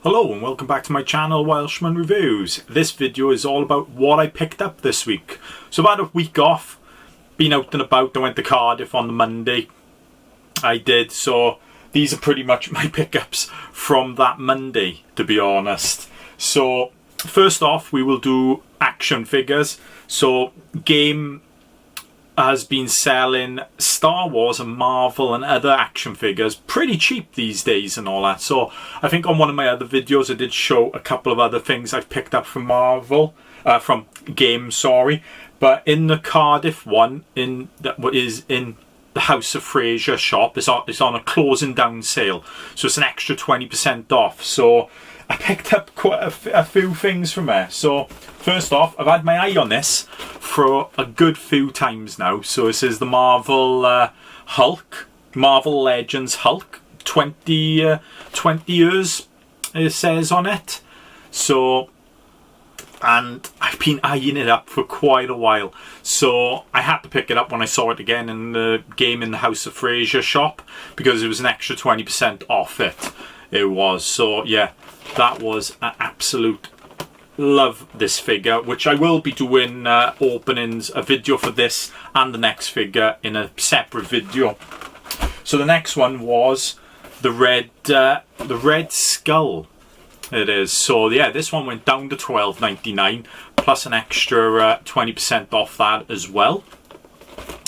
Hello and welcome back to my channel, Welshman Reviews. This video is all about what I picked up this week. So I've had a week off, been out and about. I went to Cardiff on the Monday. I did, so these are pretty much my pickups from that Monday, to be honest. So first off, we will do action figures. So Game has been selling Star Wars and Marvel and other action figures pretty cheap these days and all that. So I think on one of my other videos I did show a couple of other things I've picked up from from Game, sorry. But in the Cardiff one, that is in the House of Fraser shop, it's on a closing down sale. So it's an extra 20% off. So I picked up quite a few things from there. So first off, I've had my eye on this for a good few times now. So this is the Marvel Hulk, Marvel Legends Hulk, 20 years it says on it. So, and I've been eyeing it up for quite a while. So I had to pick it up when I saw it again in the Game in the House of Fraser shop, because it was an extra 20% off it. It was. So yeah, that was an absolute love this figure, which I will be doing openings, a video for this and the next figure in a separate video. So the next one was the red skull. It is. So yeah, this one went down to $12.99 plus an extra 20% off that as well.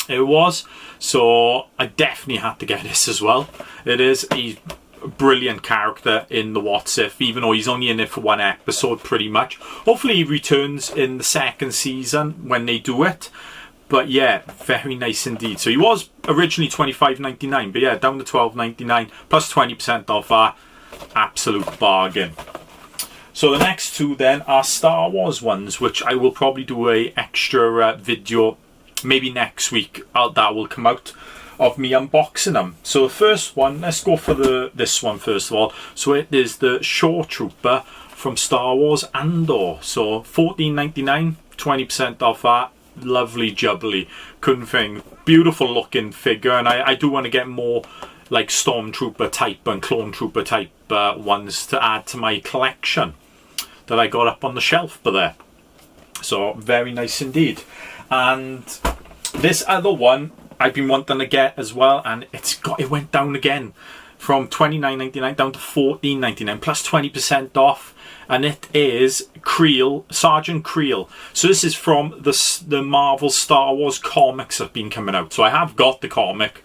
It was. So I definitely had to get this as well. It is. He's a brilliant character in the What's If, even though he's only in it for one episode pretty much. Hopefully he returns in the second season when they do it. But yeah, very nice indeed. So he was originally $25.99, but yeah, down to $12.99 plus 20% off that. Absolute bargain. So the next two then are Star Wars ones, which I will probably do a extra video maybe next week. That will come out of me unboxing them. So the first one, let's go for this one first of all. So it is the Shore Trooper from Star Wars Andor. So $14.99, 20% off that. Lovely jubbly, couldn't think. Beautiful looking figure, and I do want to get more like Stormtrooper type and Clone Trooper type ones to add to my collection that I got up on the shelf there. So very nice indeed. And this other one I've been wanting to get as well, and it went down again from $29.99 down to $14.99 plus 20% off, and it is Sergeant Creel. So this is from the Marvel Star Wars comics that have been coming out. So I have got the comic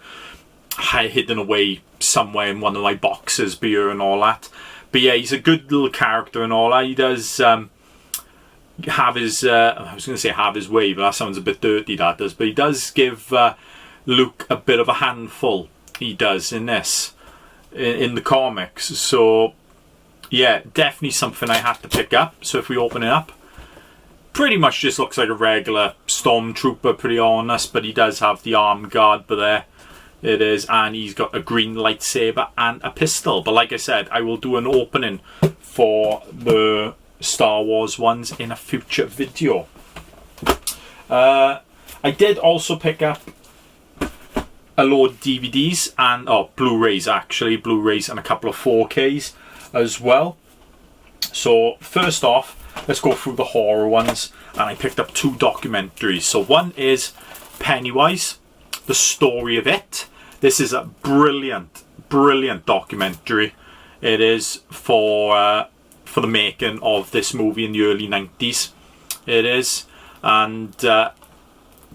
hidden away somewhere in one of my boxes here and all that. But yeah, he's a good little character and all that. He does have his I was going to say have his way, but that sounds a bit dirty, that does. But he does give Luke a bit of a handful. He does in this, in the comics. So yeah, definitely something I had to pick up. So if we open it up, pretty much just looks like a regular Stormtrooper, pretty honest. But he does have the arm guard there. It is, and he's got a green lightsaber and a pistol. But like I said, I will do an opening for the Star Wars ones in a future video. I did also pick up a load of DVDs and Blu Rays actually, Blu Rays and a couple of 4Ks as well. So first off, let's go through the horror ones, and I picked up two documentaries. So one is Pennywise, the story of it. This is a brilliant documentary. It is for the making of this movie in the early 90s. It is, and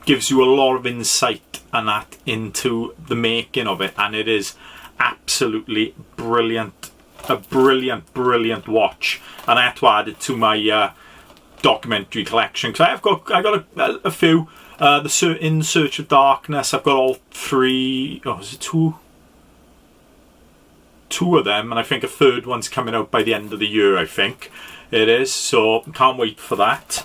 gives you a lot of insight and that into the making of it, and it is absolutely brilliant. A brilliant watch, and I had to add it to my documentary collection, because I got a few. In Search of Darkness, I've got all three. Is it two of them, and I think a third one's coming out by the end of the year, I think it is. So can't wait for that.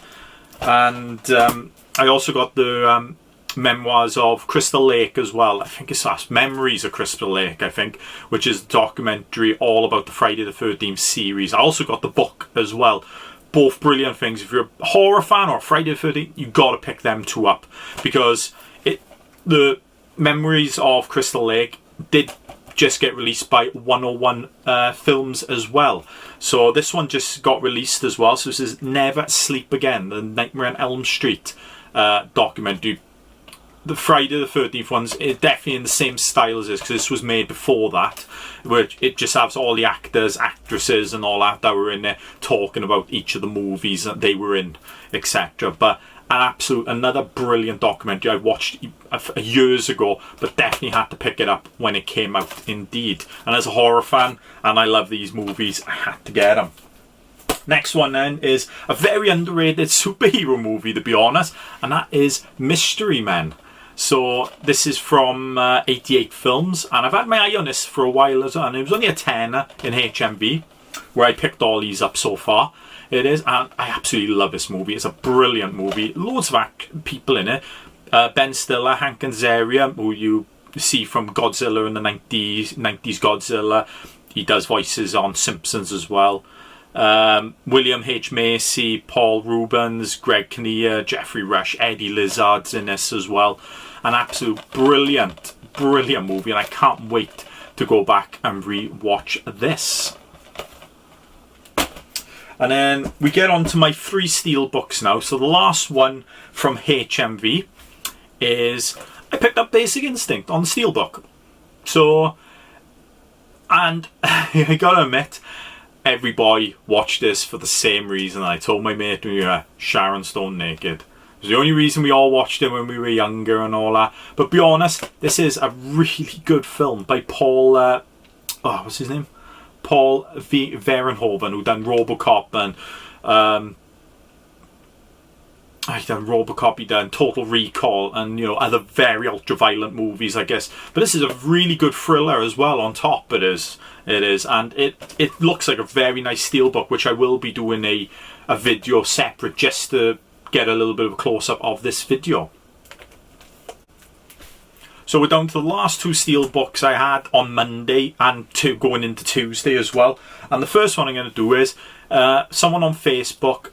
And I also got the memoirs of Crystal Lake as well. I think it's Memories of Crystal Lake, I think, which is a documentary all about the Friday the 13th series. I also got the book as well. Both brilliant things. If you're a horror fan or Friday the 13th, you got to pick them two up, because the Memories of Crystal Lake did just get released by 101 Films as well. So this one just got released as well. So this is Never Sleep Again, the Nightmare on Elm Street documentary. The Friday the 13th one's is definitely in the same style as this, because this was made before that, where it just has all the actors, actresses and all that were in there talking about each of the movies that they were in, etc. But another brilliant documentary I watched years ago, but definitely had to pick it up when it came out indeed. And as a horror fan, and I love these movies, I had to get them. Next one then is a very underrated superhero movie, to be honest, and that is Mystery Men. So this is from 88 Films, and I've had my eye on this for a while as well, and it was only a tenner in HMV, where I picked all these up so far. It is, and I absolutely love this movie. It's a brilliant movie. Loads of people in it. Ben Stiller, Hank Azaria, who you see from Godzilla in the 90s Godzilla. He does voices on Simpsons as well. William H. Macy, Paul Rubens, Greg Kinnear, Jeffrey Rush, Eddie Lizard's in this as well. An absolute brilliant movie, and I can't wait to go back and re-watch this. And then we get on to my 3 steel books now. So the last one from HMV is, I picked up Basic Instinct on the steelbook. So, and I gotta admit, everybody watched this for the same reason. I told my mate we were Sharon Stone naked. It was the only reason we all watched it when we were younger and all that. But be honest, this is a really good film by Paul, what's his name? Paul Verhoeven, who done RoboCop and he done RoboCop, he done Total Recall, and other very ultra-violent movies, I guess. But this is a really good thriller as well. On top, it is, and it looks like a very nice steelbook, which I will be doing a video separate just to get a little bit of a close-up of this video. So we're down to the last 2 steelbooks I had on Monday and going into Tuesday as well. And the first one I'm going to do is someone on Facebook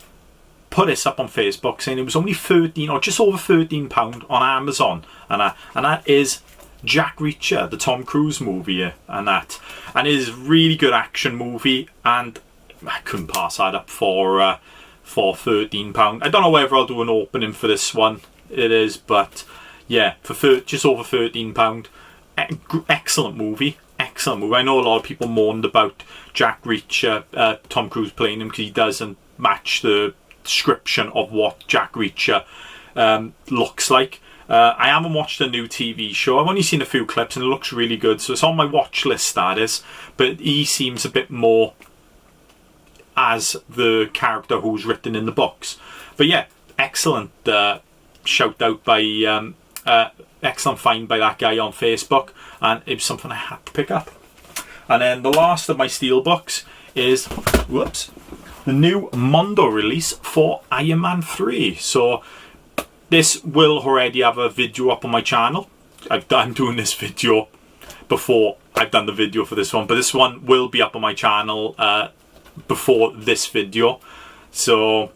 put this up on Facebook saying it was only 13 or just over £13 on Amazon, and that is Jack Reacher, the Tom Cruise movie, and it is a really good action movie, and I couldn't pass that up for £13. I don't know whether I'll do an opening for this one. It is, but yeah, for just over £13. Excellent movie. I know a lot of people moaned about Jack Reacher, Tom Cruise playing him, because he doesn't match the description of what Jack Reacher looks like. I haven't watched the new TV show. I've only seen a few clips and it looks really good, so it's on my watch list, that is. But he seems a bit more as the character who's written in the books. But yeah, excellent shout out by excellent find by that guy on Facebook, and it was something I had to pick up. And then the last of my steelbooks is the new Mondo release for Iron Man 3. So this will already have a video up on my channel. I'm doing this video before I've done the video for this one, but this one will be up on my channel before this video. So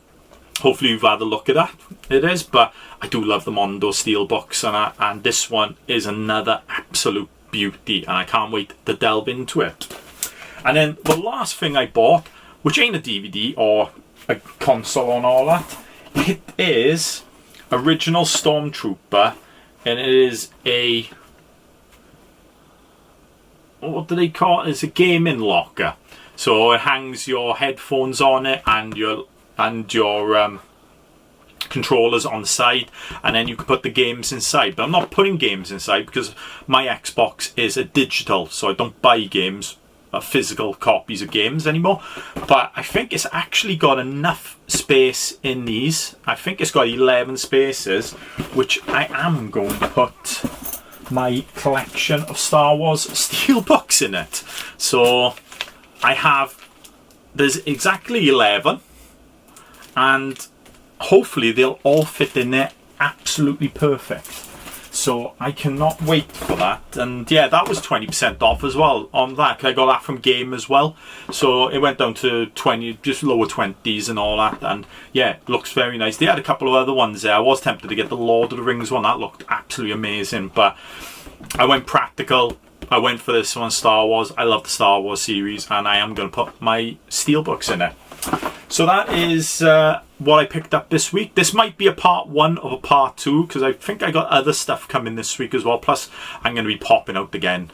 hopefully you've had a look at that. It is, but I do love the Mondo steelbooks, and this one is another absolute beauty, and I can't wait to delve into it. And then the last thing I bought, which ain't a DVD or a console and all that, it is Original Stormtrooper, and it is a, what do they call it? It's a gaming locker. So it hangs your headphones on it and your controllers on the side, and then you can put the games inside. But I'm not putting games inside because my Xbox is a digital, so I don't buy games, physical copies of games anymore. But I think it's actually got enough space in these. I think it's got 11 spaces, which I am going to put my collection of Star Wars steelbooks in it. So there's exactly 11, and hopefully they'll all fit in there absolutely perfect. So I cannot wait for that. And yeah, that was 20% off as well on that. I got that from Game as well. So it went down to 20, just lower 20s and all that. And yeah, it looks very nice. They had a couple of other ones there. I was tempted to get the Lord of the Rings one. That looked absolutely amazing. But I went practical. I went for this one, Star Wars. I love the Star Wars series, and I am going to put my steelbooks in it. So that is what I picked up this week. This might be a part 1 of a part 2, because I think I got other stuff coming this week as well. Plus, I'm going to be popping out again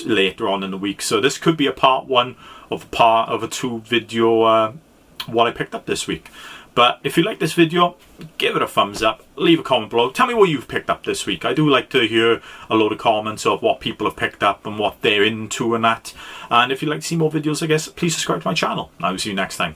later on in the week. So this could be a part 1 of a 2 video what I picked up this week. But if you like this video, give it a thumbs up, leave a comment below, tell me what you've picked up this week. I do like to hear a load of comments of what people have picked up and what they're into and that. And if you'd like to see more videos, I guess, please subscribe to my channel. I'll see you next time.